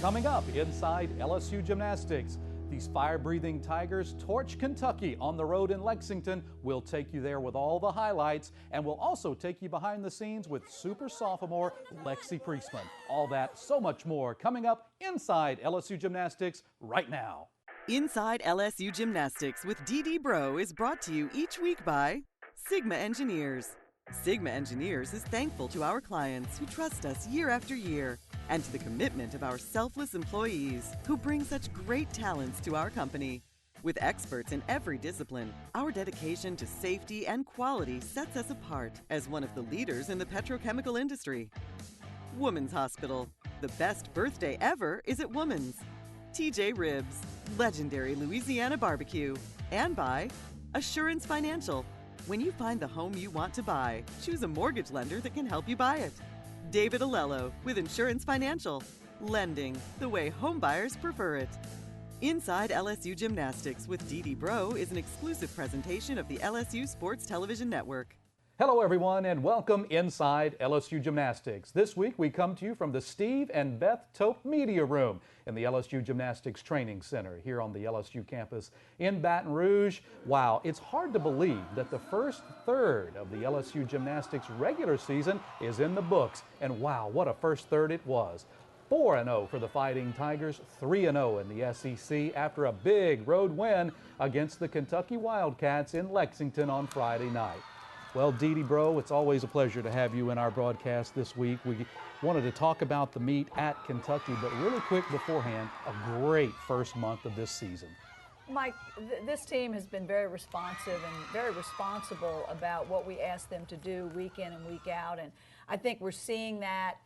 Coming up inside LSU Gymnastics, these fire-breathing Tigers torch Kentucky on the road in Lexington. We'll take you there with all the highlights, and we'll also take you behind the scenes with super sophomore Lexi Priestman. All that, so much more, coming up inside LSU Gymnastics right now. Inside LSU Gymnastics with Dee Bro is brought to you each week by Sigma Engineers. Sigma Engineers is thankful to our clients who trust us year after year, and to the commitment of our selfless employees who bring such great talents to our company. With experts in every discipline, our dedication to safety and quality sets us apart as one of the leaders in the petrochemical industry. Woman's Hospital. The best birthday ever is at Woman's. TJ Ribs, legendary Louisiana barbecue. And by Assurance Financial. When you find the home you want to buy, choose a mortgage lender that can help you buy it. David Alello with Insurance Financial. Lending the way homebuyers prefer it. Inside LSU Gymnastics with Dee Bro is an exclusive presentation of the LSU Sports Television Network. Hello everyone and welcome inside LSU Gymnastics. This week we come to you from the Steve and Beth Tope Media Room in the LSU Gymnastics Training Center here on the LSU campus in Baton Rouge. Wow, it's hard to believe that the first third of the LSU Gymnastics regular season is in the books. And wow, what a first third it was. 4-0 for the Fighting Tigers, 3-0 in the SEC after a big road win against the Kentucky Wildcats in Lexington on Friday night. Well, Dee Bro, it's always a pleasure to have you in our broadcast this week. We wanted to talk about the meet at Kentucky, but really quick beforehand, a great first month of this season. Mike, this team has been very responsive and very responsible about what we ask them to do week in and week out, and I think we're seeing that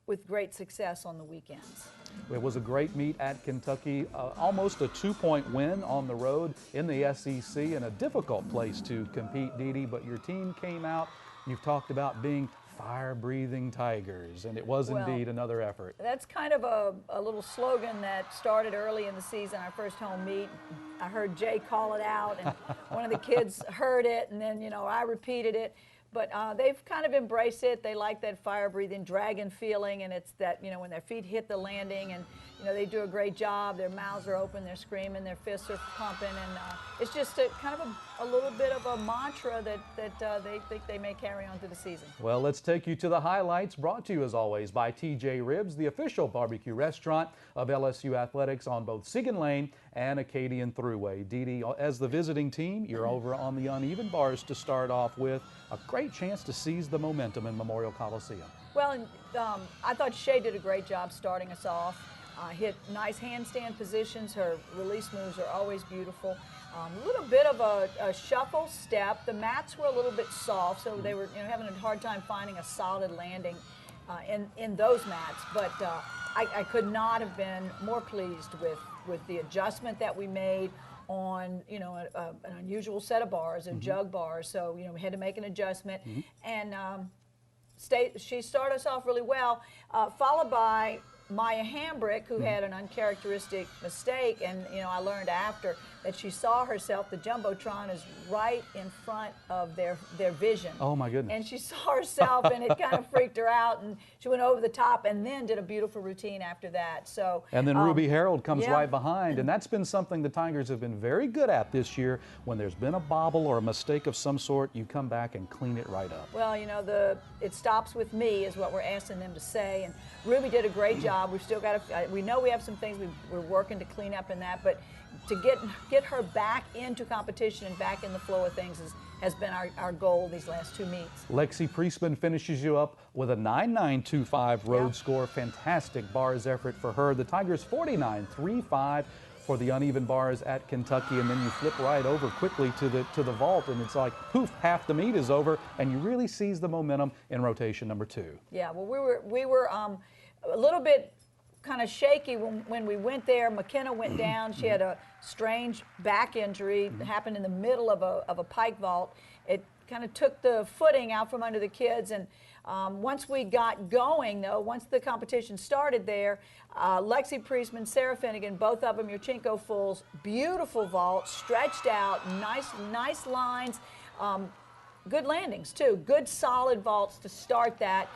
with great success on the weekends. It was a great meet at Kentucky, almost a 2-point win on the road in the SEC, and a difficult place to compete, Dee, but your team came out. You've talked about being fire-breathing Tigers, and it was indeed another effort. That's kind of a little slogan that started early in the season, our first home meet. I heard Jay call it out, and one of the kids heard it, and then, I repeated it. But they've kind of embraced it. They like that fire-breathing dragon feeling, and it's that, when their feet hit the landing and, they do a great job. Their mouths are open, they're screaming, their fists are pumping, and it's just kind of a little bit of a mantra that they think they may carry on through the season. Well, let's take you to the highlights, brought to you as always by TJ Ribs, the official barbecue restaurant of LSU Athletics on both Sigan Lane and Acadian Thruway. Dee, as the visiting team, you're over on the uneven bars to start off with. A great chance to seize the momentum in Memorial Coliseum. Well, and I thought Shay did a great job starting us off. Hit nice handstand positions. Her release moves are always beautiful. A little bit of a shuffle step. The mats were a little bit soft, so they were having a hard time finding a solid landing in those mats. But I could not have been more pleased with the adjustment that we made on an unusual set of bars, a jug bars. So we had to make an adjustment, and she started us off really well, followed by Maya Hambrick, who had an uncharacteristic mistake, and I learned after that she saw herself. The Jumbotron is right in front of their vision. Oh my goodness. And she saw herself, and it kind of freaked her out, and she went over the top and then did a beautiful routine after that. So and then Ruby Harold comes right behind, and that's been something the Tigers have been very good at this year. When there's been a bobble or a mistake of some sort, you come back and clean it right up. Well, it stops with me is what we're asking them to say, and Ruby did a great job. We've still got we know we have some things we're working to clean up in that, but to get her back into competition and back in the flow of things has been our goal these last two meets. Lexi Priestman finishes you up with a 9.925 road score. Fantastic bars effort for her. The Tigers 49.35 for the uneven bars at Kentucky, and then you flip right over quickly to the vault, and it's like poof, half the meet is over, and you really seize the momentum in rotation number 2. Yeah, well, we were a little bit kind of shaky when we went there. McKenna went down. She had a strange back injury that happened in the middle of a pike vault. It kind of took the footing out from under the kids, and once we got going, though, once the competition started there, Lexi Priestman, Sarah Finnegan, both of them Yurchenko fulls, beautiful vault, stretched out, nice lines, good landings too, good solid vaults to start that.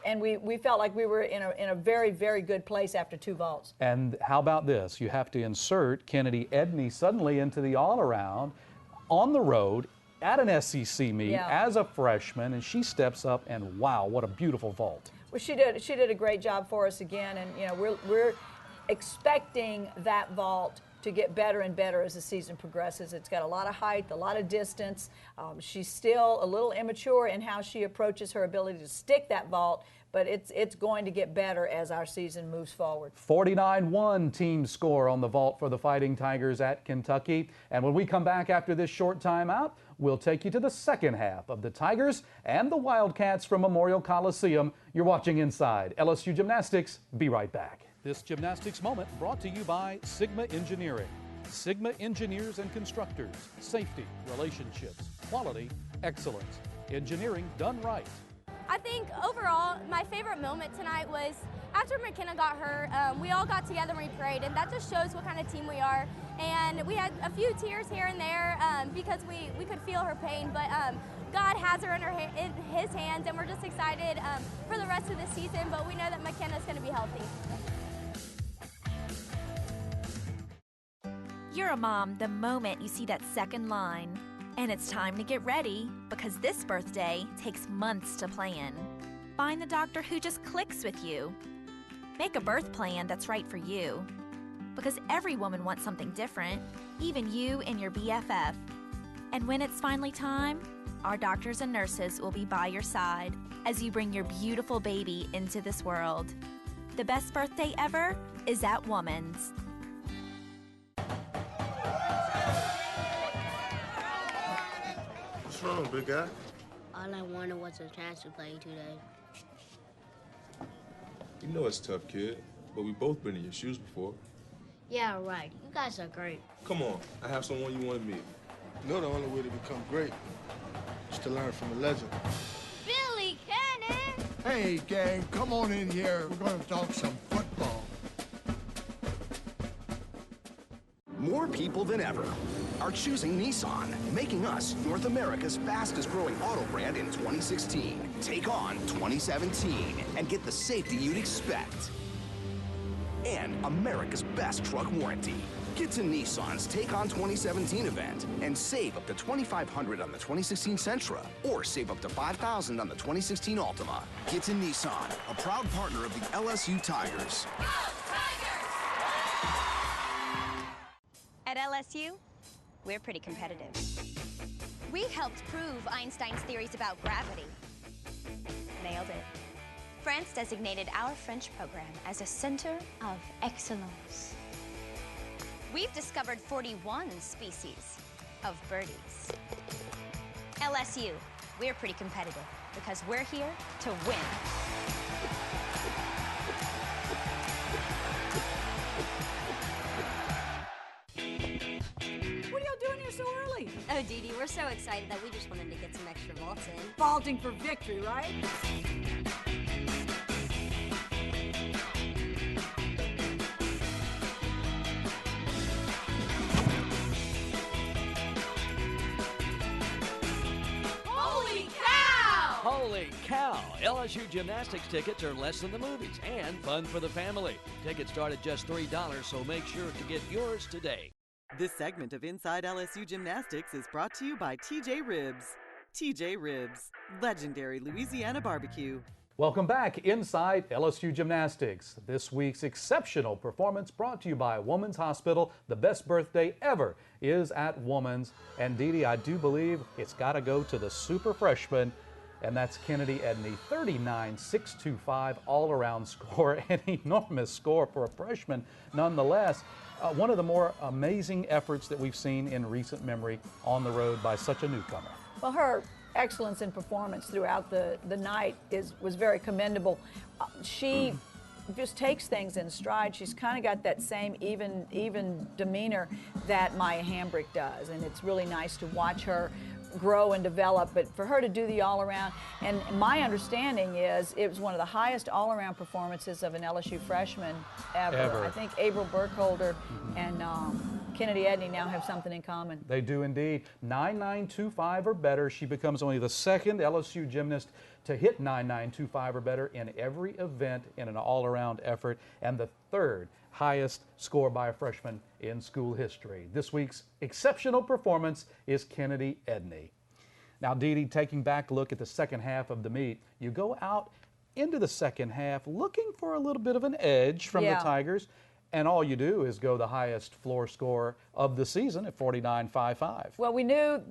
and we felt like we were in a very, very good place after 2 vaults. And how about this? You have to insert Kennedy Edney suddenly into the all-around on the road at an SEC meet as a freshman, and she steps up, and wow, what a beautiful vault. Well, she did a great job for us again, and you know, we're expecting that vault to get better and better as the season progresses. It's got a lot of height, a lot of distance. She's still a little immature in how she approaches her ability to stick that vault, but it's going to get better as our season moves forward. 49-1 team score on the vault for the Fighting Tigers at Kentucky. And when we come back after this short timeout, we'll take you to the second half of the Tigers and the Wildcats from Memorial Coliseum. You're watching Inside LSU Gymnastics. Be right back. This gymnastics moment brought to you by Sigma Engineering. Sigma engineers and constructors. Safety, relationships, quality, excellence. Engineering done right. I think overall, my favorite moment tonight was after McKenna got hurt, we all got together and we prayed, and that just shows what kind of team we are. And we had a few tears here and there because we could feel her pain, but God has her in His hands, and we're just excited for the rest of the season, but we know that McKenna's going to be healthy. You're a mom the moment you see that second line. And it's time to get ready, because this birthday takes months to plan. Find the doctor who just clicks with you. Make a birth plan that's right for you. Because every woman wants something different, even you and your BFF. And when it's finally time, our doctors and nurses will be by your side as you bring your beautiful baby into this world. The best birthday ever is at Woman's. What's wrong, big guy? All I wanted was a chance to play today. You know it's tough, kid, but we both been in your shoes before. Yeah, right. You guys are great. Come on, I have someone you want to meet. You know the only way to become great is to learn from a legend. Billy Cannon! Hey, gang, come on in here. We're going to talk some football. More people than ever are choosing Nissan, making us North America's fastest growing auto brand in 2016. Take on 2017 and get the safety you'd expect. And America's best truck warranty. Get to Nissan's Take On 2017 event and save up to $2,500 on the 2016 Sentra, or save up to $5,000 on the 2016 Altima. Get to Nissan, a proud partner of the LSU Tigers. At LSU, we're pretty competitive. We helped prove Einstein's theories about gravity. Nailed it. France designated our French program as a center of excellence. We've discovered 41 species of birdies. LSU, we're pretty competitive because we're here to win. What are y'all doing here so early? Oh, Dee Dee, we're so excited that we just wanted to get some extra vaults in. Vaulting for victory, right? Holy cow! Holy cow! LSU Gymnastics tickets are less than the movies and fun for the family. Tickets start at just $3, so make sure to get yours today. This segment of Inside LSU Gymnastics is brought to you by TJ Ribs. TJ Ribs, legendary Louisiana barbecue. Welcome back inside LSU Gymnastics. This week's exceptional performance brought to you by Woman's Hospital. The best birthday ever is at Woman's. And Dee Dee, I do believe it's got to go to the super freshman, and that's Kennedy Edney. 39.625 all-around score, an enormous score for a freshman nonetheless. One of the more amazing efforts that we've seen in recent memory on the road by such a newcomer. Well, her excellence in performance throughout the night was very commendable. She just takes things in stride. She's kind of got that same even demeanor that Maya Hambrick does, and it's really nice to watch her grow and develop, but for her to do the all-around, and my understanding is it was one of the highest all-around performances of an LSU freshman ever. I think April Burkholder and Kennedy Edney now have something in common. They do indeed. 9.925 or better. She becomes only the second LSU gymnast to hit 9.925 or better in every event in an all-around effort, and the third highest score by a freshman in school history. This week's exceptional performance is Kennedy Edney. Now, Dee Dee, taking back a look at the second half of the meet, you go out into the second half looking for a little bit of an edge from the Tigers, and all you do is go the highest floor score of the season at 49.55. Well, we knew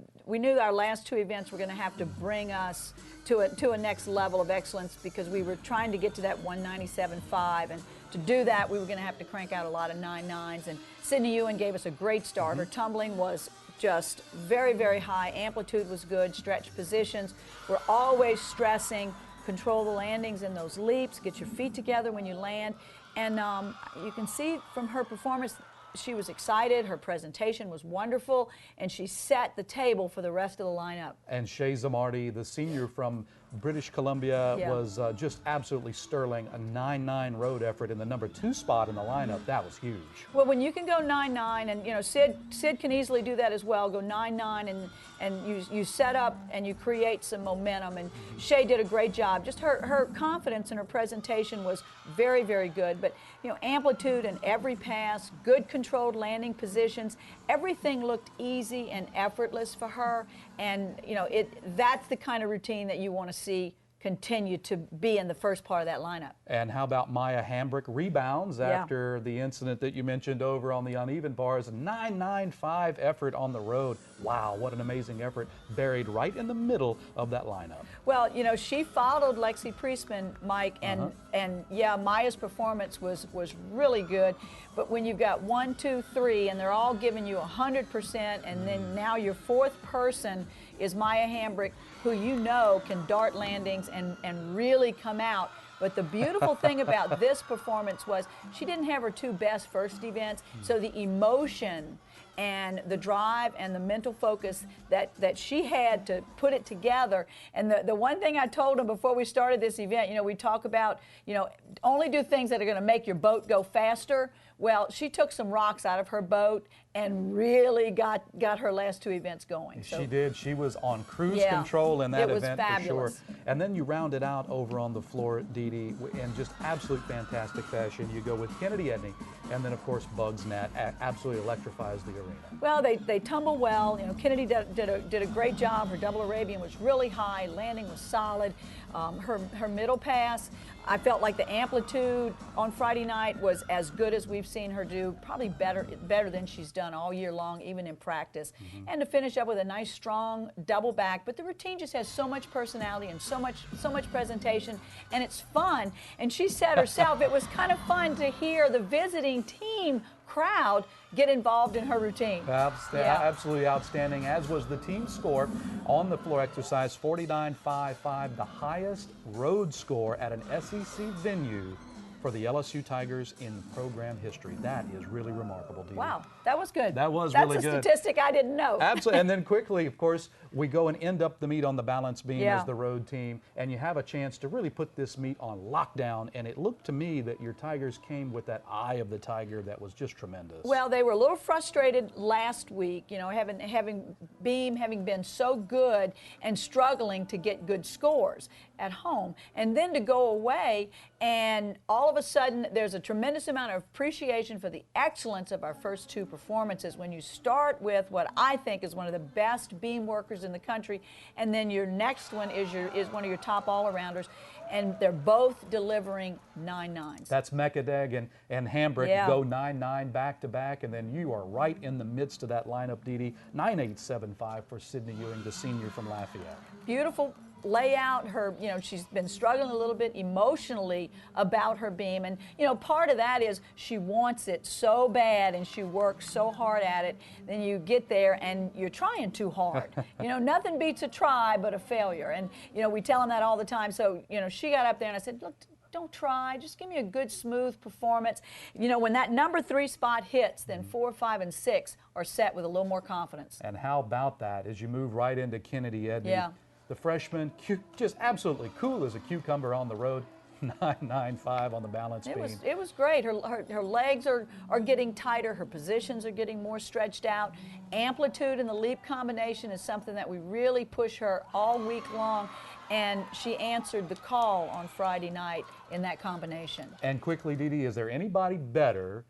our last two events were going to have to bring us to a next level of excellence, because we were trying to get to that 197.5, and to do that we were going to have to crank out a lot of 9.9s. And Sydney Ewan gave us a great start. Her tumbling was just very, very high. Amplitude was good. Stretch positions. We're always stressing control the landings and those leaps. Get your feet together when you land. And you can see from her performance, she was excited, her presentation was wonderful, and she set the table for the rest of the lineup. And Shea Zamardi, the senior from British Columbia, was just absolutely sterling. A 9.9 road effort in the number 2 spot in the lineup. That was huge. Well, when you can go 9.9, and you know Sid can easily do that as well, go 9.9, and you set up and you create some momentum. And Shea did a great job. Just her confidence in her presentation was very, very good. But you know, amplitude in every pass, good controlled landing positions, everything looked easy and effortless for her. And you know, that's the kind of routine that you want to see continue to be in the first part of that lineup. And how about Maya Hambrick rebounds after the incident that you mentioned over on the uneven bars? 9.95 effort on the road. Wow, what an amazing effort, buried right in the middle of that lineup. Well, you know, she followed Lexi Priestman, Mike, and yeah, Maya's performance was really good. But when you've got 1, 2, 3, and they're all giving you 100%, and then now your fourth person is Maya Hambrick, who you know can dart landings and really come out. But the beautiful thing about this performance was she didn't have her two best first events, so the emotion and the drive and the mental focus that she had to put it together. And the one thing I told them before we started this event, you know, we talk about, you know, only do things that are going to make your boat go faster. Well, she took some rocks out of her boat and really got her last two events going. So, she did. She was on cruise control in that event fabulous. for sure. And then you round it out over on the floor, Dee Dee, in just absolute fantastic fashion. You go with Kennedy Edney, and then of course Bugs Nat absolutely electrifies the arena. Well, they tumble well. You know, Kennedy did a great job. Her double Arabian was really high. Landing was solid. Her middle pass, I felt like the amplitude on Friday night was as good as we've seen her do, probably better than she's done all year long, even in practice. And to finish up with a nice, strong double back. But the routine just has so much personality and so much presentation, and it's fun. And she said herself, it was kind of fun to hear the visiting team crowd get involved in her routine. Absolutely outstanding, as was the team score on the floor exercise, 49.55, the highest road score at an SEC venue for the LSU Tigers in program history. That is really remarkable, Dee Dee. Wow, that was good. That was really good. That's a statistic I didn't know. Absolutely. And then quickly, of course, we go and end up the meet on the balance beam as the road team, and you have a chance to really put this meet on lockdown. And it looked to me that your Tigers came with that eye of the Tiger that was just tremendous. Well, they were a little frustrated last week, you know, having been so good and struggling to get good scores at home, and then to go away, and all of a sudden there's a tremendous amount of appreciation for the excellence of our first two performances when you start with what I think is one of the best beam workers in the country, and then your next one is one of your top all-arounders, and they're both delivering 9.9s. That's Mekadeg and Hambrick go 9.9 back-to-back, and then you are right in the midst of that lineup, Dee Dee. 9.875 for Sydney Ewing, the senior from Lafayette. Beautiful layout. Her, you know, she's been struggling a little bit emotionally about her beam, and you know, part of that is she wants it so bad and she works so hard at it. Then you get there and you're trying too hard. You know, nothing beats a try but a failure, and you know, we tell them that all the time. So you know, she got up there and I said, look, don't try, just give me a good smooth performance. You know, when that number 3 spot hits, then 4, 5, and 6 are set with a little more confidence. And how about that as you move right into Kennedy Edney? The freshman, just absolutely cool as a cucumber on the road. 995 on the balance beam. It was great. Her legs are getting tighter. Her positions are getting more stretched out. Amplitude in the leap combination is something that we really push her all week long. And she answered the call on Friday night in that combination. And quickly, Dee Dee, is there anybody better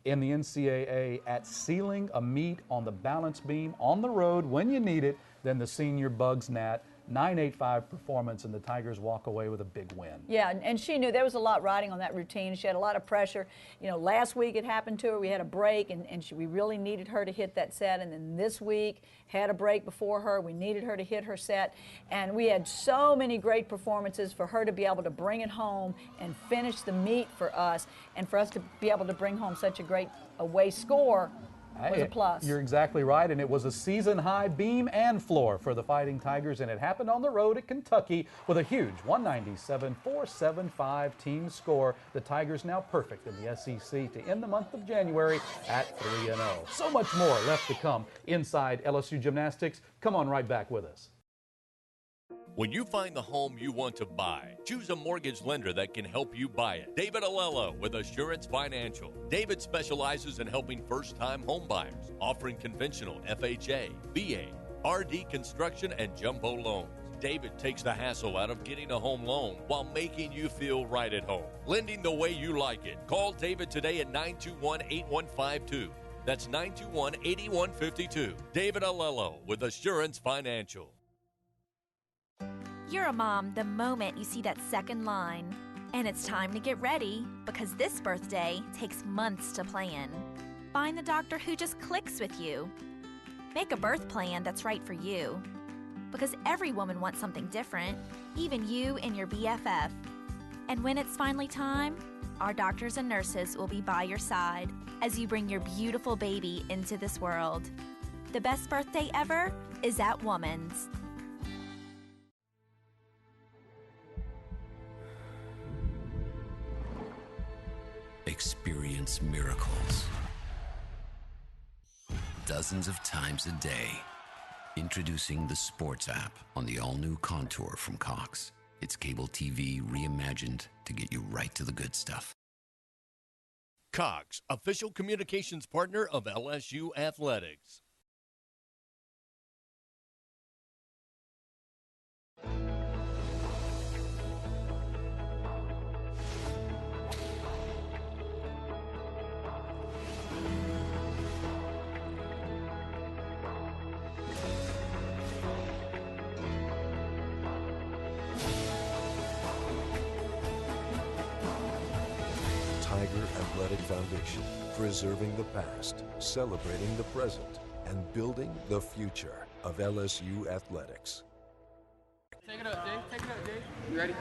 in the NCAA at sealing a meet on the balance beam on the road when you need it than the senior Bugs Nat? 985 performance, and the Tigers walk away with a big win. Yeah, and she knew there was a lot riding on that routine. She had a lot of pressure. You know, last week it happened to her. We had a break, and we really needed her to hit that set. And then this week, had a break before her. We needed her to hit her set. And we had so many great performances for her to be able to bring it home and finish the meet for us, and for us to be able to bring home such a great away score. Was a plus. You're exactly right, and it was a season-high beam and floor for the Fighting Tigers, and it happened on the road at Kentucky with a huge 197-475 team score. The Tigers now perfect in the SEC to end the month of January at 3-0. So much more left to come inside LSU Gymnastics. Come on right back with us. When you find the home you want to buy, choose a mortgage lender that can help you buy it. David Alello with Assurance Financial. David specializes in helping first-time home buyers, offering conventional FHA, VA, RD construction, and jumbo loans. David takes the hassle out of getting a home loan while making you feel right at home. Lending the way you like it. Call David today at 921-8152. That's 921-8152. David Alello with Assurance Financial. You're a mom the moment you see that second line. And it's time to get ready because this birthday takes months to plan. Find the doctor who just clicks with you. Make a birth plan that's right for you. Because every woman wants something different, even you and your BFF. And when it's finally time, our doctors and nurses will be by your side as you bring your beautiful baby into this world. The best birthday ever is at Woman's. Experience miracles dozens of times a day. Introducing the Sports app on the all-new Contour from Cox. It's cable TV reimagined to get you right to the good stuff. Cox, official communications partner of LSU Athletics. Tiger Athletic Foundation, preserving the past, celebrating the present, and building the future of LSU athletics. Take it up, Dave. Take it up, Dave. You ready?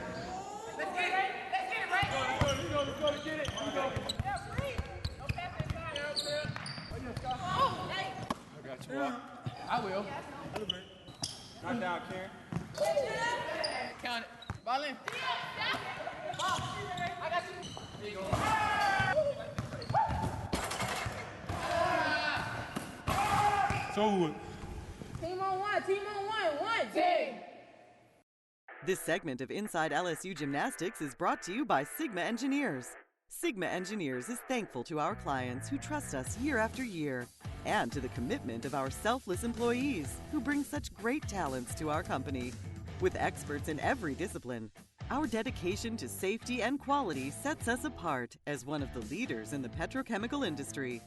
Let's get it. Let's get it right. Let's go. Let's get it. Let's go. I got you. I will. Knock down, Karen. Count it. Ball in. I got you. There you go. So team on one, one team. This segment of Inside LSU Gymnastics is brought to you by Sigma Engineers. Sigma Engineers is thankful to our clients who trust us year after year, and to the commitment of our selfless employees who bring such great talents to our company. With experts in every discipline, our dedication to safety and quality sets us apart as one of the leaders in the petrochemical industry.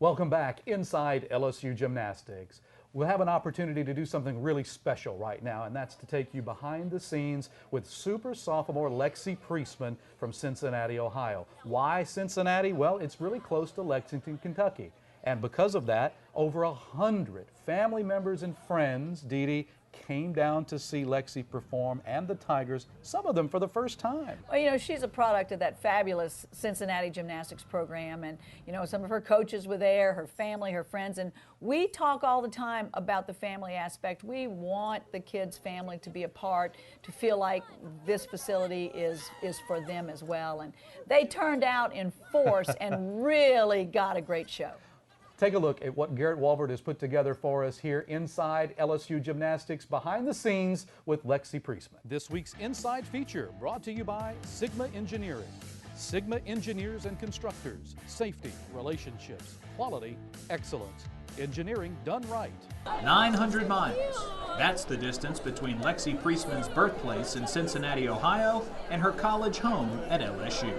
Welcome back inside LSU Gymnastics. We'll have an opportunity to do something really special right now, and that's to take you behind the scenes with super sophomore Lexi Priestman from Cincinnati, Ohio. Why Cincinnati? Well, it's really close to Lexington, Kentucky. And because of that, over 100 family members and friends, Dee Dee, came down to see Lexi perform and the Tigers, some of them for the first time. Well, you know, she's a product of that fabulous Cincinnati gymnastics program, and, you know, some of her coaches were there, her family, her friends, and we talk all the time about the family aspect. We want the kids' family to be a part, to feel like this facility is for them as well, and they turned out in force and really got a great show. Take a look at what Garrett Walvert has put together for us here inside LSU Gymnastics behind the scenes with Lexi Priestman. This week's Inside feature brought to you by Sigma Engineering. Sigma engineers and constructors. Safety, relationships, quality, excellence. Engineering done right. 900 miles. That's the distance between Lexi Priestman's birthplace in Cincinnati, Ohio, and her college home at LSU.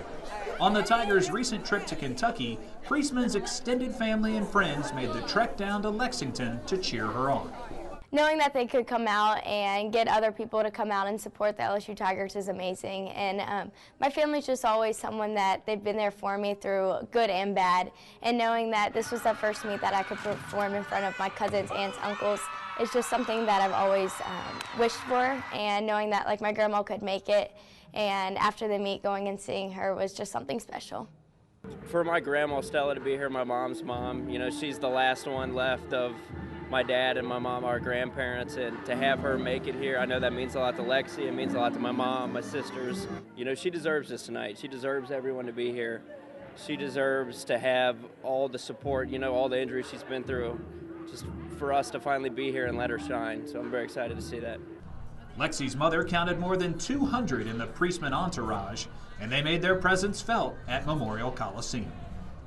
On the Tigers' recent trip to Kentucky, Priestman's extended family and friends made the trek down to Lexington to cheer her on. Knowing that they could come out and get other people to come out and support the LSU Tigers is amazing. And my family's just always someone that they've been there for me through good and bad. And knowing that this was the first meet that I could perform in front of my cousins, aunts, uncles, is just something that I've always wished for. And knowing that like my grandma could make it, and after the meet, going and seeing her was just something special. For my grandma Stella to be here, my mom's mom, you know, she's the last one left of my dad and my mom, our grandparents, and to have her make it here, I know that means a lot to Lexi, it means a lot to my mom, my sisters. You know, she deserves this tonight. She deserves everyone to be here. She deserves to have all the support, you know, all the injuries she's been through, just for us to finally be here and let her shine. So I'm very excited to see that. Lexi's mother counted more than 200 in the Priestman entourage, and they made their presence felt at Memorial Coliseum.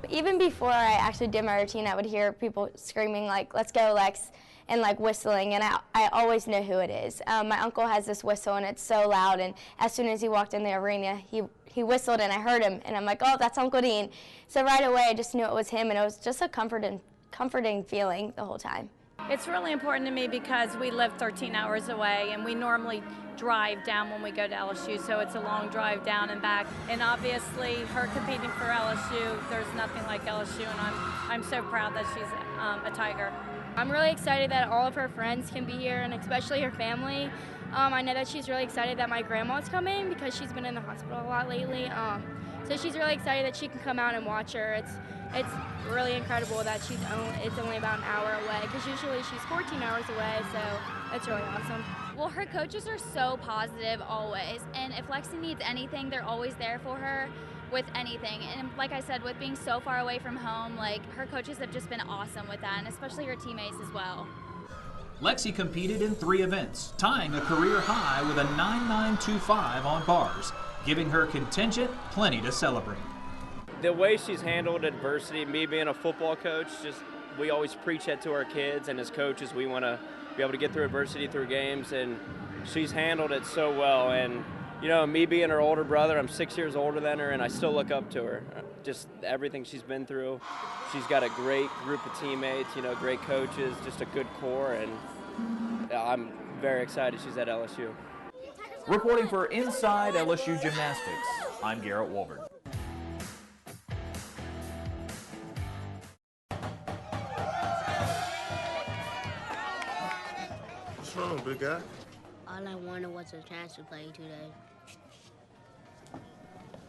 Even before I actually did my routine, I would hear people screaming like, "Let's go, Lex," and like whistling, and I always know who it is. My uncle has this whistle, and it's so loud, and as soon as he walked in the arena, he whistled, and I heard him, and I'm like, oh, that's Uncle Dean. So right away, I just knew it was him, and it was just a comforting feeling the whole time. It's really important to me because we live 13 hours away, and we normally drive down when we go to LSU, so it's a long drive down and back. And obviously, her competing for LSU, there's nothing like LSU, and I'm so proud that she's a Tiger. I'm really excited that all of her friends can be here, and especially her family. I know that she's really excited that my grandma's coming because she's been in the hospital a lot lately. So she's really excited that she can come out and watch her. It's really incredible that it's only about an hour away, because usually she's 14 hours away, so it's really awesome. Well, her coaches are so positive always, and if Lexi needs anything, they're always there for her with anything. And like I said, with being so far away from home, like her coaches have just been awesome with that, and especially her teammates as well. Lexi competed in 3 events, tying a career high with a 9.925 on bars, giving her contingent plenty to celebrate. The way she's handled adversity, me being a football coach, just we always preach that to our kids, and as coaches we want to be able to get through adversity through games, and she's handled it so well. And you know, me being her older brother, I'm 6 years older than her, and I still look up to her. Just everything she's been through. She's got a great group of teammates, you know, great coaches, just a good core, and I'm very excited she's at LSU. Reporting for Inside LSU Gymnastics, I'm Garrett Walvert. What's wrong, big guy? All I wanted was a chance to play today.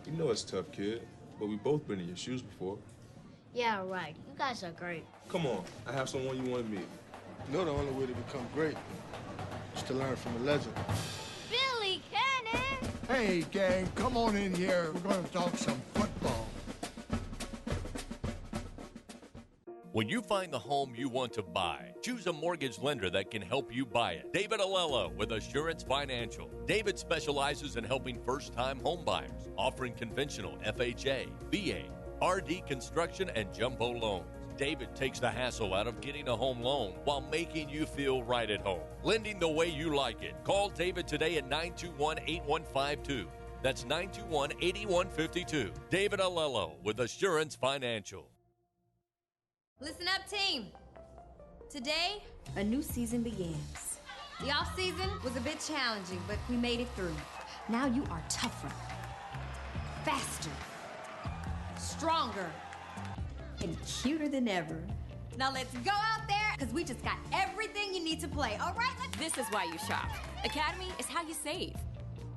You know it's tough, kid, but we both been in your shoes before. Yeah, right. You guys are great. Come on, I have someone you want to meet. You know the only way to become great is to learn from a legend. Billy Cannon! Hey, gang, come on in here. We're going to talk some football. When you find the home you want to buy, choose a mortgage lender that can help you buy it. David Alello with Assurance Financial. David specializes in helping first-time home buyers, offering conventional FHA, VA, RD construction, and jumbo loans. David takes the hassle out of getting a home loan while making you feel right at home. Lending the way you like it. Call David today at 921-8152. That's 921-8152. David Alello with Assurance Financial. Listen up, team. Today, a new season begins. The off-season was a bit challenging, but we made it through. Now you are tougher, faster, stronger, and cuter than ever. Now let's go out there, because we just got everything you need to play. All right, This is why you shop. Academy is how you save.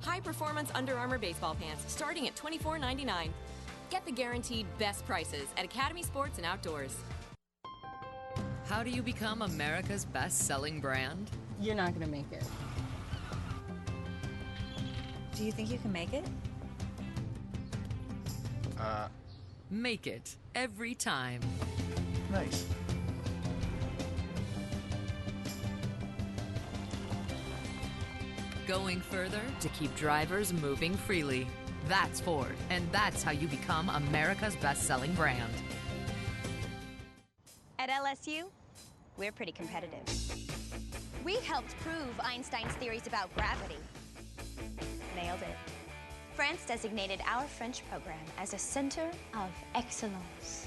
High-performance Under Armour baseball pants starting at $24.99. Get the guaranteed best prices at Academy Sports and Outdoors. How do you become America's best-selling brand? You're not going to make it. Do you think you can make it? Make it every time. Nice. Going further to keep drivers moving freely. That's Ford, and that's how you become America's best-selling brand. At LSU, we're pretty competitive. We helped prove Einstein's theories about gravity. Nailed it. France designated our French program as a center of excellence.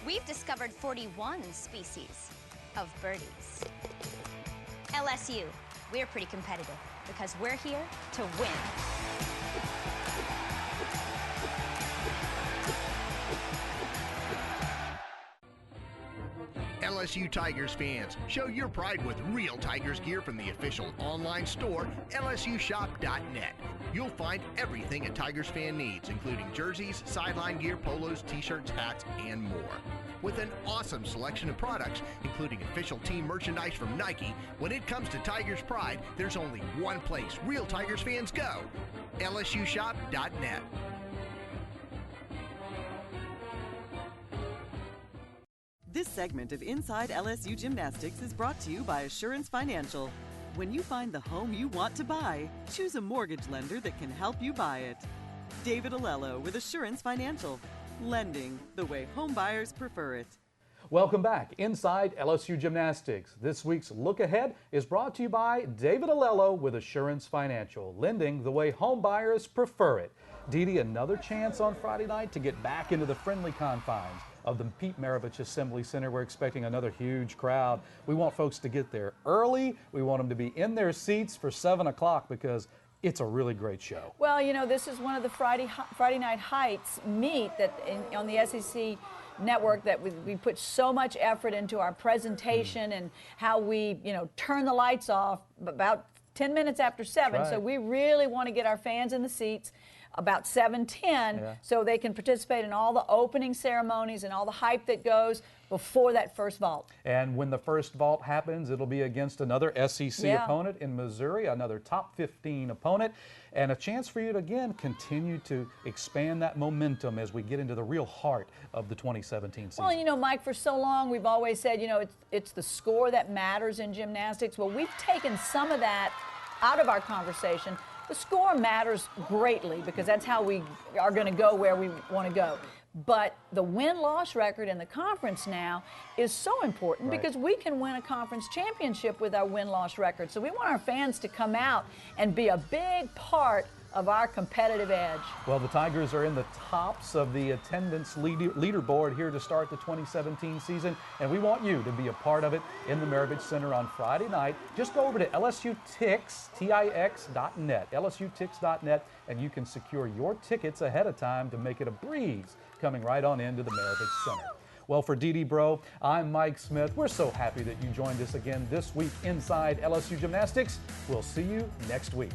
We've discovered 41 species of birdies. LSU, we're pretty competitive because we're here to win. LSU Tigers fans, show your pride with real Tigers gear from the official online store, lsushop.net. You'll find everything a Tigers fan needs, including jerseys, sideline gear, polos, t-shirts, hats, and more. With an awesome selection of products, including official team merchandise from Nike, when it comes to Tigers pride, there's only one place real Tigers fans go, lsushop.net. This segment of Inside LSU Gymnastics is brought to you by Assurance Financial. When you find the home you want to buy, choose a mortgage lender that can help you buy it. David Alello with Assurance Financial. Lending the way home buyers prefer it. Welcome back inside LSU Gymnastics. This week's Look Ahead is brought to you by David Alello with Assurance Financial. Lending the way home buyers prefer it. Dee Dee, another chance on Friday night to get back into the friendly confines of the Pete Maravich Assembly Center. We're expecting another huge crowd. We want folks to get there early. We want them to be in their seats for 7 o'clock because it's a really great show. Well, you know, this is one of the Friday Night Heights meet that on the SEC network that we put so much effort into our presentation and how we, you know, turn the lights off about 10 minutes after 7. Right. So we really want to get our fans in the seats about 7:10 so they can participate in all the opening ceremonies and all the hype that goes before that first vault. And when the first vault happens, it'll be against another SEC opponent in Missouri, another top 15 opponent, and a chance for you to, again, continue to expand that momentum as we get into the real heart of the 2017 season. Well, you know, Mike, for so long we've always said, you know, it's the score that matters in gymnastics. Well, we've taken some of that out of our conversation. The score matters greatly because that's how we are going to go where we want to go. But the win-loss record in the conference now is so important because we can win a conference championship with our win-loss record. So we want our fans to come out and be a big part of our competitive edge. Well, the Tigers are in the tops of the attendance leaderboard here to start the 2017 season, and we want you to be a part of it in the Maravich Center on Friday night. Just go over to LSUTix.net, LSUTix.net, and you can secure your tickets ahead of time to make it a breeze coming right on into the Maravich Center. Well, for Dee Dee Bro, I'm Mike Smith. We're so happy that you joined us again this week inside LSU Gymnastics. We'll see you next week.